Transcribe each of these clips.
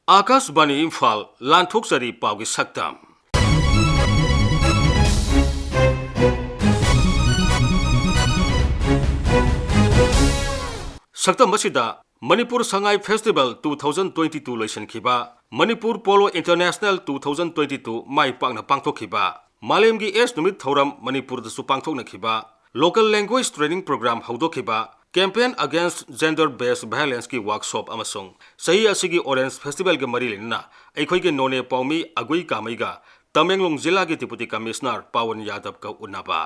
आकाशवाणी इम्फाल लांथोकचरी पाउगी सक्तम सक्तम असिदा मणिपुर संगाई फेस्टिवल 2022 लोइसनखिबा मणिपुर पोलो इंटरनेशनल 2022 माई पाकना पांगथोखिबा मालेमगी एस नुमित थौरम मणिपुर दसु पांगथोकनखिबा लोकल लैंग्वेज ट्रेनिंग प्रोग्राम हौदोखिबा campaign against gender based violence की वर्कशॉप अमसुंग सही असिगी ऑरेंज फेस्टिवल के मरी लेना अखोई नोने पौमी अगुई कामईगा तमेंगलोंग जिला की डिप्टी कमिश्नर पावन यादव का उन्नबा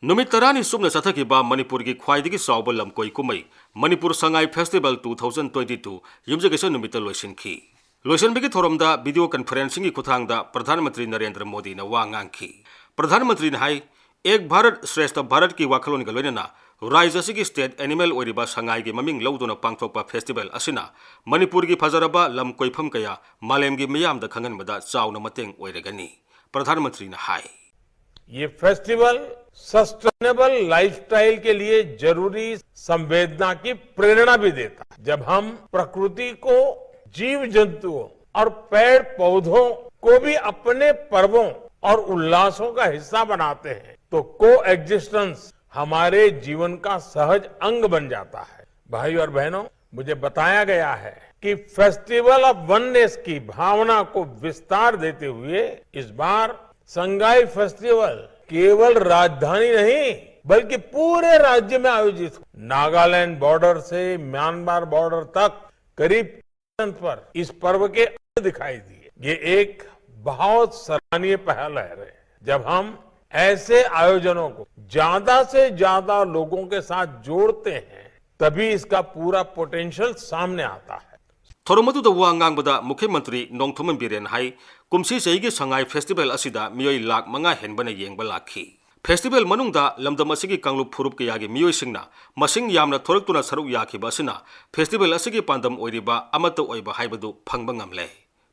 नुमित तरानी सुबना चथखिबा मणिपुर की ख्वाइदगी चावब लमकोई कुमई मणिपुर संगाई फेस्टिवल 2022 युमजगेसन नुमित लोइसिनखी लोइसनबगी थोरमदा वीडियो कॉन्फ्रेंसिंग की खुथांगदा प्रधानमंत्री नरेंद्र मोदी ने वा nganखी प्रधानमंत्री ने हाई एक भारत श्रेष्ठ भारत की वाखलोन का लोइनना राज्य की स्टेट एनिमल ओरिबा संगाई की ममिंग लौदुना पांगथोकपा फेस्टिवल असिना मणिपुर की फजरबा लम कोइफम कया मालेमगी मियामदा खंगनबदा चावना मतेंग ओइरगनी प्रधानमंत्री ने हाई ये फेस्टिवल सस्टेनेबल लाइफस्टाइल के लिए जरूरी संवेदना की प्रेरणा भी देता है। जब हम प्रकृति को, जीव जंतुओं और पेड़ पौधों को भी अपने पर्वों और उल्लासों का हिस्सा बनाते हैं तो को एग्जिस्टेंस हमारे जीवन का सहज अंग बन जाता है। भाई और बहनों, मुझे बताया गया है कि फेस्टिवल ऑफ वननेस की भावना को विस्तार देते हुए इस बार संगाई फेस्टिवल केवल राजधानी नहीं बल्कि पूरे राज्य में आयोजित नागालैंड बॉर्डर से म्यांमार बॉर्डर तक करीब पर इस पर्व के दिखाई दिए। ये एक बहुत सराहनीय पहल है। जब हम ऐसे आयोजनों को ज्यादा से ज्यादा लोगों के साथ जोड़ते हैं तभी इसका पूरा पोटेंशियल सामने आता है। थोरमदु द वांगांगबदा मुख्यमंत्री नोंगथोमन बिरेन हाई कुमसी चहीगी संगाई फेस्टिवल असिदा मियोई लाख मंगा हेनबना येंगबा लाखी फेस्टिवल मनुंगदा लमदम असिगी कांगलुप फुरुप कयागी मियोइसिंगना मसिंग यामना थोरक्तुना सरुक याखिबा असिना फेस्टिवल असिगी पांदम ओइरिबा अमत ओइबा हाइबदु फंगबा ngamle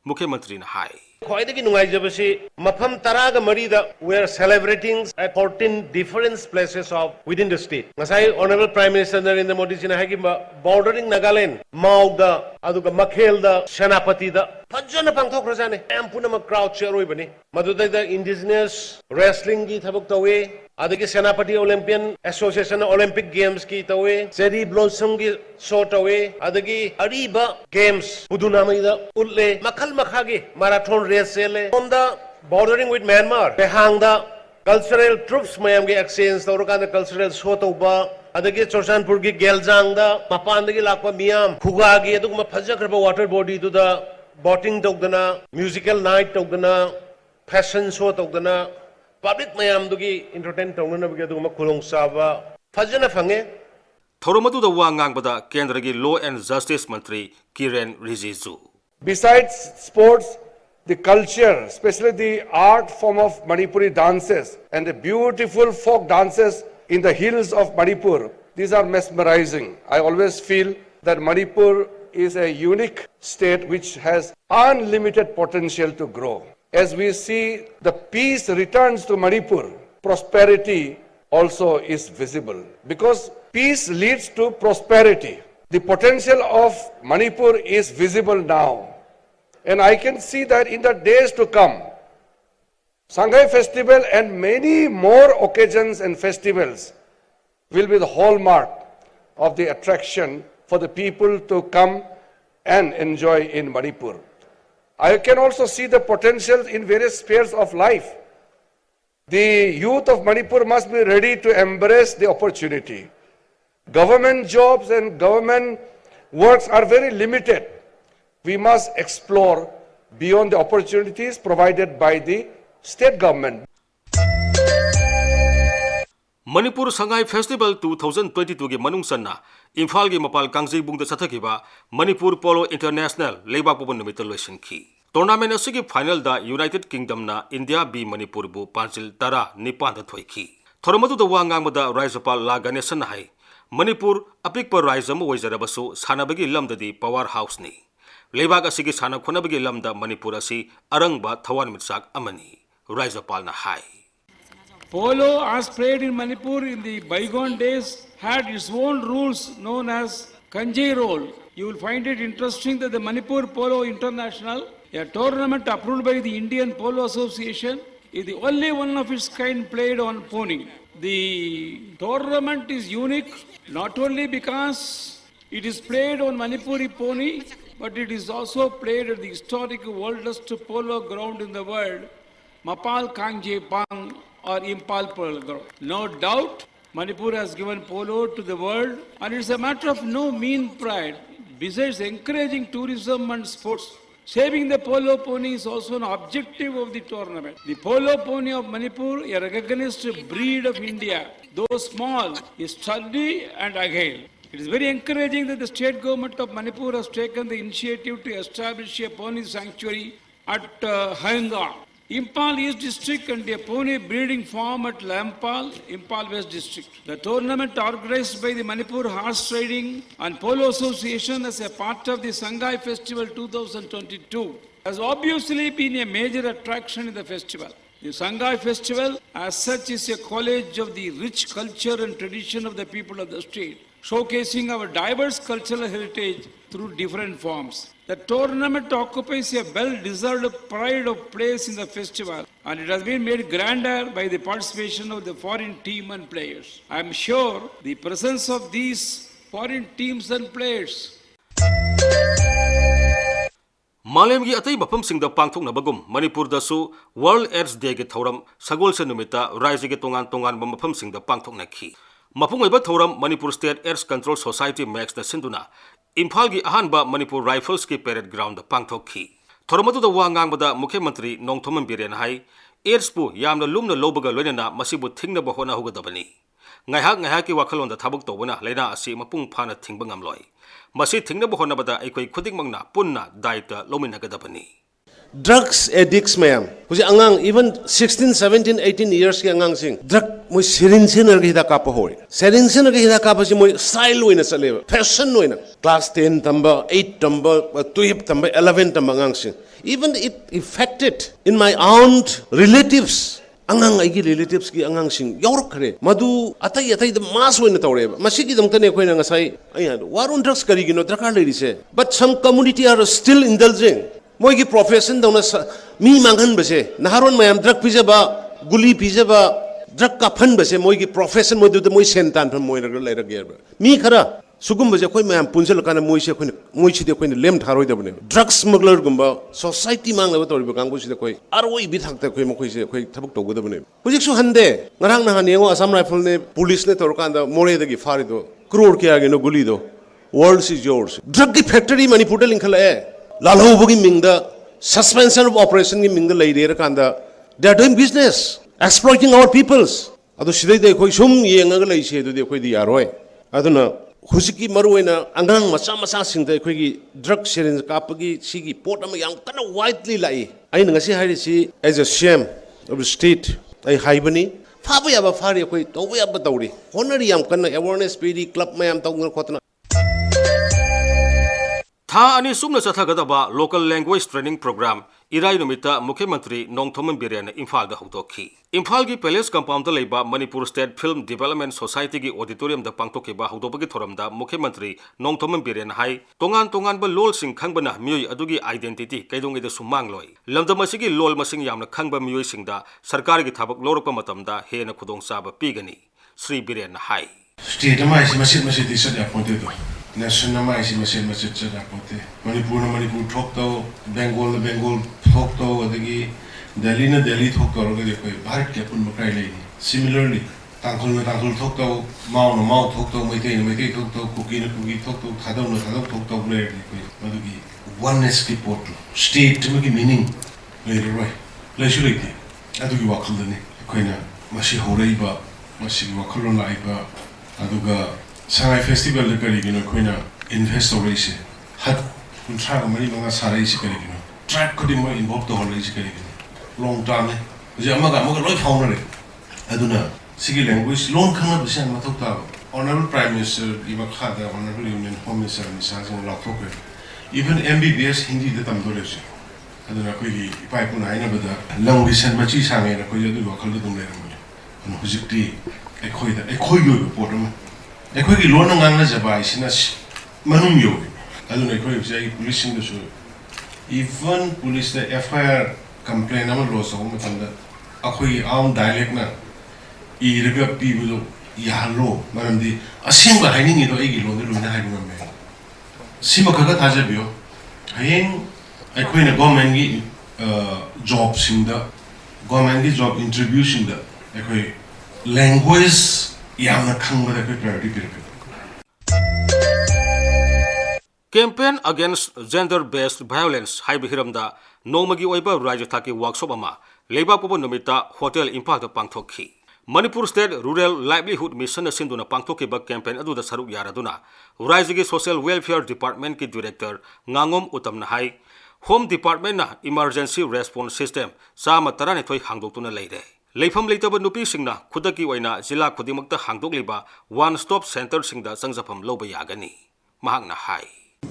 मुख्यमंत्री ने high ख्वाइदगी नुंगाइजबसी मफम तरागा मरीदा we are celebrating at 14 different places of within the state. Ngasai Honorable Prime Minister Narendra Modi ji na hagi bordering Nagaland, Maugda, aduga Makhelda, Senapati da fajjana pangthok rajane am puna crowd share oibani madudai da indigenous wrestling gi thabuk tawe adagi Senapati Olympian Association Olympic Games ki tawe cherry blossom gi show tawe adagi ariba games pudunamai da ulle makhal makhagi marathon race on the bordering with Myanmar behang da cultural troops mayam gi exchange tawraka da cultural show tawba adagi Chorchanpur gi Geljang da mapan dagi lakpa miyam khuga gi adugma phajjakraba water body to the boating tawdana musical night tawdana fashion show tawdana public mayam dugi entertain tawna bagi adugma khulong saba phajjana phange थोरमदु द वांगांगबदा केंद्र की law and justice मंत्री Kiren Rijiju Besides sports, the culture, especially the art form of Manipuri dances and the beautiful folk dances in the hills of Manipur, these are mesmerizing. I always feel that Manipur is a unique state which has unlimited potential to grow. As we see the peace returns to Manipur, prosperity also is visible because peace leads to prosperity. The potential of Manipur is visible now. And I can see that in the days to come, Sangai Festival and many more occasions and festivals will be the hallmark of the attraction for the people to come and enjoy in Manipur. I can also see the potential in various spheres of life. The youth of Manipur must be ready to embrace the opportunity. Government jobs and government works are very limited. We must explore beyond the opportunities provided by the state government. Manipur Sangai festival 2022 की मनुंग सन्ना इम्फाल की मपाल Kangjeibung चथखिबा Manipur polo international लेबाक पोबन निमित्त लोइसिनखी tournament असिगी final दा United kingdom ना India B Manipur बु पांचिल तरा निपान दा थोइखी थोरमदु द वांगांगबदा राज्यपाल ला गणेशन हाई मणिपुर अपिक पर राज्य म ओइजरबसु सानबगी लमददी पावर हाउस नि लेबाक असिगी साना खोनबगी लमदा मणिपुर असि अरंगबा थवान मिसाक अमनी राज्यपाल ना high Polo, as played in Manipur in the bygone days, had its own rules known as Kanji roll. You will find it interesting that the Manipur Polo International, a tournament approved by the Indian Polo Association, is the only one of its kind played on pony. The tournament is unique not only because it is played on Manipuri pony, but it is also played at the historic oldest polo ground in the world, Mapal Kangje Pang or Imphal Polo Ground. No doubt, Manipur has given polo to the world, and it's a matter of no mean pride. Besides encouraging tourism and sports, saving the polo pony is also an objective of the tournament. The polo pony of Manipur, a recognized breed of India, though small, is sturdy and agile. It is very encouraging that the state government of Manipur has taken the initiative to establish a pony sanctuary at Hainga, Imphal East District, and a pony breeding farm at Lampal, Imphal West District. The tournament, organized by the Manipur Horse Riding and Polo Association as a part of the Sangai Festival 2022, has obviously been a major attraction in the festival. The Sangai Festival, as such, is a college of the rich culture and tradition of the people of the state, showcasing our diverse cultural heritage through different forms. The tournament occupies a well-deserved pride of place in the festival, and it has been made grander by the participation of the foreign team and players. I am sure the presence of these foreign teams and players Malemgi atai mafamsingda pangthoknabagum Manipurdasu World AIDS Day ge thoram sagolse numita raise ge tongan mafamsingda pangthoknakhi. Mapung oiba thoram Manipur State AIDS Control Society Max da sinduna Imphal gi ahanba Manipur Rifles ki parade ground da pangthokhi. Thoramatu da wa ngangbada Mukhya Nongthoman Biren hai AIDS pu yamna lumna lobaga loinana masibu thingna ba hona hugadabani. Ngaihak ki wakhalon da thabuk tobuna leina asi mapung phana thingba ngamloi. Masi thingna ba hona bada aikoi khudingmangna punna daita lominagadabani. Drugs addicts mayam huji angang even 16 17 18 years ki angang sing drug moi syringe ner ge hida kapa hoy syringe ner ge hida kapa ji moi style loina sale fashion loina class 10 tamba 8 tamba 12 tamba 11 tamba angang sing even it affected in my aunt relatives angang ai gi relatives ki angang sing yor khare madu atai the mass loina tawre masi gi dangta ne khoina ngasai ai warun drugs kari gi no drakar lady se but some community are still indulging Moigi profession dona mi manghan base naharon mayam drug pijaba guli pijaba drug ka phan base moigi profession modu de moi sentan phan moi ra laira ge mi khara sugum base khoi mayam punjal kana moi se khoi moi chi de khoi lem tharoi da bane drug smuggler gumba society mang la tori ba kangbu si de khoi aroi bi thak ta khoi mo khoi se khoi thabuk to da bane hujik su hande ngarang na han yengo Assam rifle ne police ne tor kan da more de gi fari do crore ke age no guli do world is yours drug ki factory Manipur de linkhala hai Lalhobugi Mingda, suspension of operation in Mingda Lady Kanda, they are doing business, exploiting our peoples. Ado Shide de Koishum Yangalay say to the Kwedi Aroi. Aduna, Husiki Maruena, Angang Masama Sing the Quigi, drug sharing Kapagi, Sigi, Portam Yang, kind of widely lie. I know as a shame of the state, a hibernate. Fabi Abafari, Towe Abadori, Honorary Yamkana, awareness, PD, club mayam Tonga Kotana. Tha ani sumna chathagadaba local language training program Irai numita Mukhya Nongthoman Biren Imphal da hudokhi. Imphal gi Palace compound da leiba Manipur State Film Development Society gi auditorium da pangthokiba hudobagi thoramda Mukhya Nongthoman Biren hai tongan ba lol sing khangbana mioi adugi identity kaidongi da sumangloi. Lamdam asigi lol masing yamna khangba mioi singda sarkar gi thabak lorokpa matamda hena khudong saba pigani. Sri Biren hai. State ma isi masit isa da appointed National ma isi masit da appointed Manipur thok to Bengal thok to adagi Delhi thok to roga dekoi Bharat ke pun makrai lei similarly tangkhul thok to mau thok to mai thok to kuki thok to thadau thok to lei dekoi madugi oneness ki port state ma ki meaning lei roi leishu leite adugi wakhal dani koina masi horei ba masi wakhal lai ba aduga Sangai Festival de Karigino Quina investoration had Kuntraga Mani Manga Sarai Karigino. Track could be more involved the whole Karigino. Long time, Yamaga Loi founder. Aduna, Sigi language, long Kana Bisan Matota, Honorable Prime Minister Ibakada, Honorable Union Home Minister Nissan Lakoke, even MBBS Hindi the Tamdores. Aduna Quili, Pipuna, Bada, Long Bisan Machi Sami, Koyadu, Kaludum. hujikti ekhoi yo potam ekhoi gi lon ngang na jaba isina manum yo adun ekhoi sai policing do so even police the FIR complaint am lo so matam da akhoi aum dialect na iraga pibulo yalo maramdi asimba hainin ido egi lo de luina hainu me sima kaga tajabyo hayeng ekhoi na government gi job singda government gi job interview singda ekhoi language yamna khangba da priority pirpe campaign against gender based violence haiba hiramda nomagi oiba rajya thaki workshop ama leiba pobo nomita hotel Imphal da pangthokhi Manipur State Rural Livelihood Mission sinduna pangthokiba campaign aduda saruk yaraduna rajya gi social welfare department ki director ngangom utamna hai home department na emergency response system sama tarani thoi hangdoktuna leire leifam leitaba nupi singna khudaki oina jila khudimakta hangdokliba one stop center singda sangjapam loba yagani mahakna hai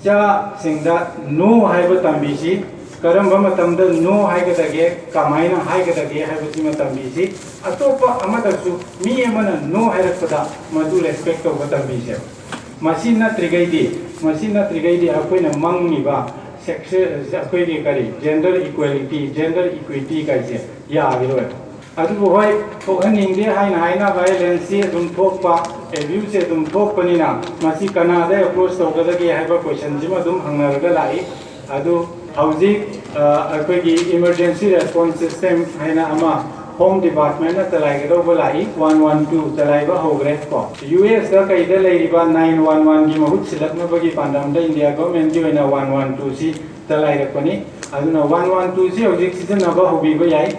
cha singda no haiba tambisi karamba matamda no haigadage kamaina haigadage haibati matambisi atopa amadasu mi amana no hairakpada madu respect to batambisi masina trigaidi akoina mangniba sex akoini kari gender equity kaise ya agiro adu hoi thokaningde haina violence dum thokpa abuse dum thokpanina masi kanada approach tawgadagi haiba question jima dum hangnaraga lai adu hauji akoigi emergency response system haina ama home department na talaiga bolai 112 talaiba hogre ko US da kaida leiriba 911 gi mahut silakna bagi pandamda India government gi na 112 si talaiga koni aduna 112 si hauji season aba hobi ba yai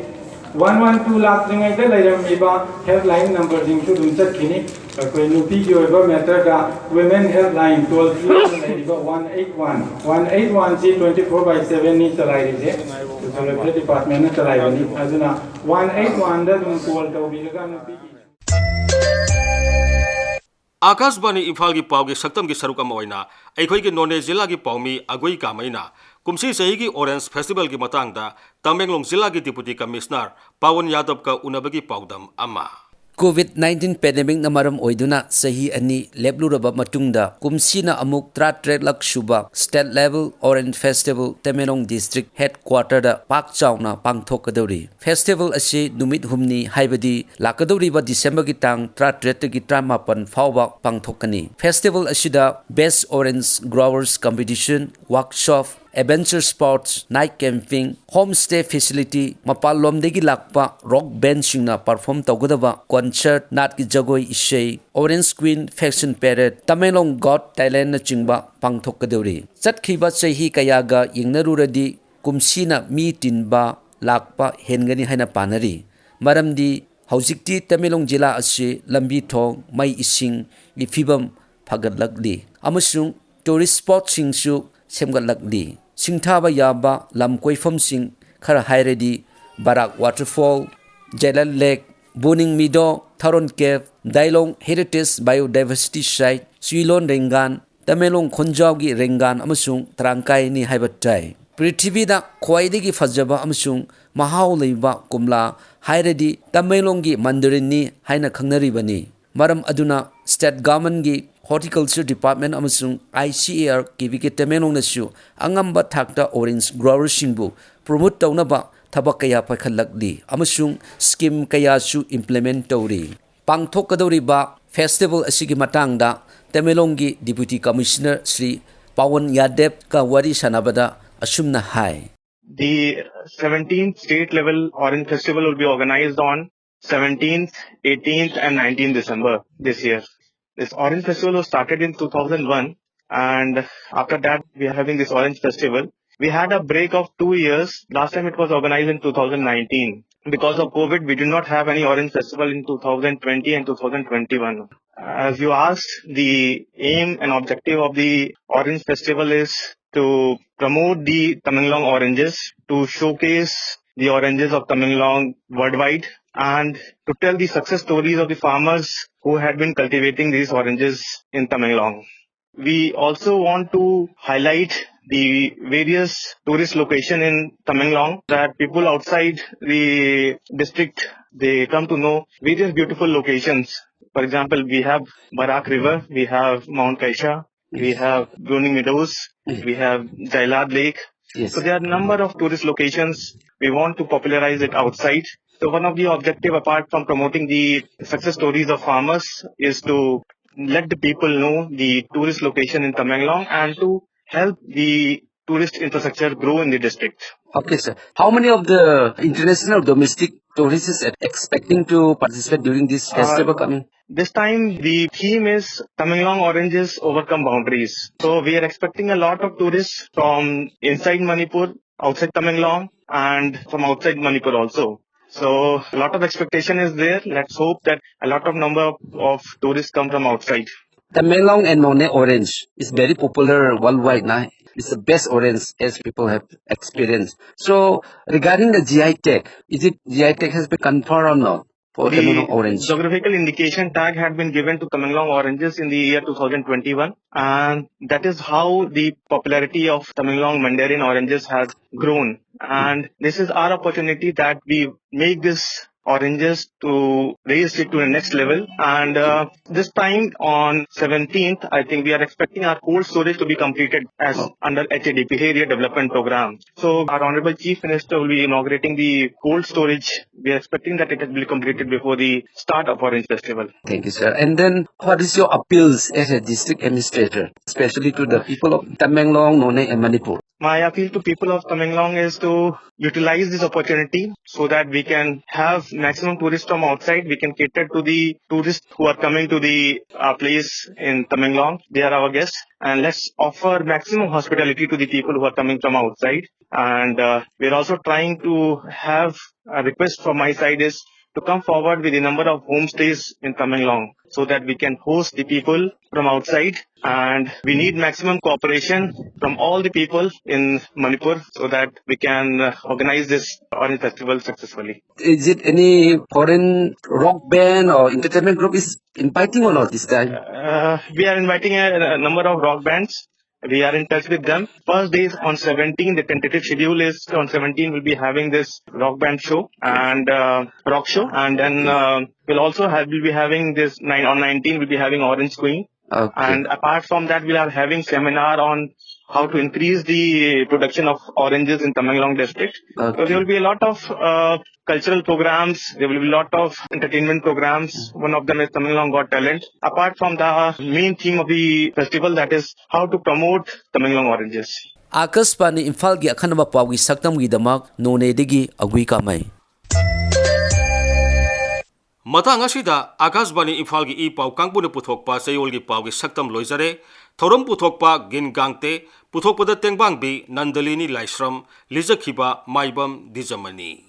112 lakh ringai da leiramiba helpline number jing su dum chatkini koi nupi gi oiba matter da women helpline toll free leiriba 181 si 24/7 ni talai je to department na talai ni aduna 181 da dum call to bi ga nupi Akashbani Imphal gi pau gi saktam gi saruk ama oina aikhoi gi None jila gi paumi agoi kamaina kumsi sahi gi Orange Festival gi matangda Tamenglong jila gi Deputy Commissioner Pawan Yadav ka unabagi paudam ama COVID-19 pandemic na maram oiduna sahi ani lebluraba matungda kumsina amuk trat lak shuba state level Orange Festival Tamenglong district headquarter da pak chawna pangthokadori festival asi numit humni haibadi lakadori ba December gi tang trat gi tramapan fawba pangthokani festival asida best orange growers competition workshop adventure sports night camping homestay facility mapal lomdegi lakpa rock band singna perform tawgadaba concert nat ki jagoi isei orange queen fashion parade Tamenglong got Thailand na chingba pangthokadori chatkhiba chahi kayaga yingnaruradi kumsina mi tinba lakpa hengani haina panari maramdi haujikti Tamenglong jila ase lambi thong mai ising gi fibam phagadlakli amasung tourist spot singsu semgatlakli singthaba yaba lam koifam sing khara hairedi Barak waterfall Jalan Lake Buning Mido Tharon Cave Dailong Heritage Biodiversity Site Suilon Rengan Tamenglong Khonjawgi Rengan amasung Trangkai ni haibatai Prithivida khwaidagi fajaba amasung mahau leiba kumla hairedi Tamenglonggi mandarin ni haina khangnaribani maram aduna state government gi Horticulture Department amasung ICAR kivike Tamenglong nasu angamba thakta orange grower singbu promote tawnaba thabak kaya pakhalakli amasung scheme kaya su implement tawri pangthokadori ba festival asigi matangda Tamenglong gi Deputy Commissioner Sri Pawan Yadav ka wari sanabada asumna hai The 17th state level Orange Festival will be organized on 17th, 18th and 19th December this year. This Orange Festival was started in 2001 and after that we are having this Orange Festival. We had a break of 2 years. Last time it was organized in 2019. Because of COVID, we did not have any Orange Festival in 2020 and 2021. As you asked, the aim and objective of the Orange Festival is to promote the Tamenglong oranges, to showcase the oranges of Tamenglong worldwide, and to tell the success stories of the farmers who had been cultivating these oranges in Tamenglong. We also want to highlight the various tourist locations in Tamenglong that people outside the district they come to know various beautiful locations. For example, we have Barak River, we have Mount Kaisha, we have Blooming Meadows, we have Jailad Lake. So there are a number of tourist locations. We want to popularize it outside. So one of the objective apart from promoting the success stories of farmers is to let the people know the tourist location in Tamenglong and to help the tourist infrastructure grow in the district. Okay, sir. How many of the international domestic tourists are expecting to participate during this festival coming? This time the theme is Tamenglong Oranges Overcome Boundaries. So we are expecting a lot of tourists from inside Manipur, outside Tamenglong and from outside Manipur also. So a lot of expectation is there. Let's hope that a lot of number of tourists come from outside. Tamenglong and Nonne orange is very popular worldwide now. It's the best orange as people have experienced. So regarding the GI tag, is it GI tag has been confirmed or not for Tamenglong orange? Geographical indication tag had been given to Tamenglong oranges in the year 2021, and that is how the popularity of Tamenglong Mandarin oranges has grown. And this is our opportunity that we make this oranges to raise it to the next level. And this time on 17th, I think we are expecting our cold storage to be completed as under HADP, Area Development Program. So our Honorable Chief Minister will be inaugurating the cold storage. We are expecting that it will be completed before the start of Orange Festival. Thank you, sir. And then what is your appeals as a district administrator, especially to the people of Tamenglong, Nonne and Manipur? My appeal to people of Tamenglong is to utilize this opportunity so that we can have maximum tourists from outside. We can cater to the tourists who are coming to the place in Tamenglong. They are our guests. And let's offer maximum hospitality to the people who are coming from outside. And we're also trying to have a request from my side is to come forward with a number of homestays in Tamenglong so that we can host the people from outside, and we need maximum cooperation from all the people in Manipur so that we can organize this Orange Festival successfully. Is it any foreign rock band or entertainment group is inviting or not this time? We are inviting a number of rock bands. We are in touch with them. First day is on 17. The tentative schedule is on 17. We'll be having this rock band show and rock show. And then we'll be having this on 19. We'll be having Orange Queen. Okay. And apart from that, we are having seminar on how to increase the production of oranges in Tamenglong district. Okay. So there will be a lot of cultural programs. There will be a lot of entertainment programs. One of them is Tamenglong Got Talent. Apart from the main theme of the festival, that is how to promote Tamenglong oranges. Akaspani Imphal gi akhanaba pawgi saktam gi damak Nonne digi agui kamai. Matang asida Akashbani Imphal gi I paw kangpuna puthokpa sayol gi paw gi saktam loizare thorom puthokpa gin Gangte puthokpada tengbang bi Nandalini Laishram lijakhiba Maibam Dwijamani.